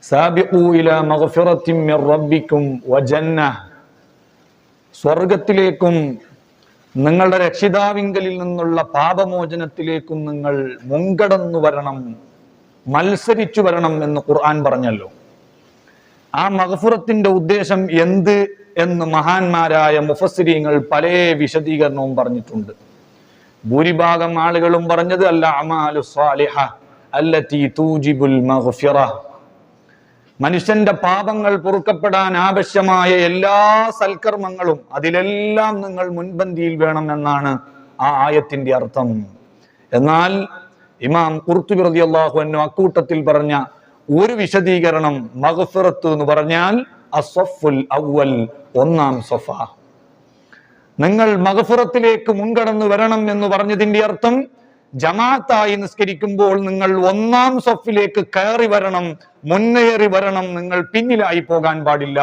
സാബിഖൂ ഇലാ മഗ്ഫിറത്തിൻ മിർ റബ്ബിക്കും വജന്നഹ, സ്വർഗത്തിലേക്കും നിങ്ങളുടെ രക്ഷിതാവിങ്കലിൽ നിന്നുള്ള പാപമോചനത്തിലേക്കും നിങ്ങൾ മുൻകടന്നു വരണം, മത്സരിച്ചു വരണം എന്ന് ഖുർആൻ പറഞ്ഞല്ലോ. ആ മഗ്ഫിറത്തിന്റെ ഉദ്ദേശം എന്ത് എന്ന് മഹാന്മാരായ മുഫസ്സിരീങ്ങൾ പല വിശദീകരണവും പറഞ്ഞിട്ടുണ്ട്. ഭൂരിഭാഗം ആളുകളും പറഞ്ഞത് അൽ അഅമാലു സ്വാലിഹ അല്ലതി തൂജിബുൽ മഗ്ഫിറ, മനുഷ്യന്റെ പാപങ്ങൾ പൊറുക്കപ്പെടാൻ ആവശ്യമായ എല്ലാ സൽക്കർമ്മങ്ങളും അതിലെല്ലാം നിങ്ങൾ മുൻപന്തിയിൽ വേണം എന്നാണ് ആ ആയത്തിന്റെ അർത്ഥം. എന്നാൽ ഇമാം ഖുർത്തുബി റളിയല്ലാഹു അൻഹു അക്കൂട്ടത്തിൽ പറഞ്ഞ ഒരു വിശദീകരണം, മഗ്ഫിറത്ത് എന്ന് പറഞ്ഞാൽ അസ്സഫുൽ അവ്വൽ, ഒന്നാം സഫ. നിങ്ങൾ മഗ്ഫിറത്തിലേക്ക് മുൻകടന്നു വരണം എന്ന് പറഞ്ഞതിന്റെ അർത്ഥം ജമാഅത്തായി നിസ്കരിക്കുമ്പോൾ നിങ്ങൾ ഒന്നാം സഫിലേക്ക് കയറി വരണം, മുന്നേറി വരണം, നിങ്ങൾ പിന്നിലായി പോകാൻ പാടില്ല.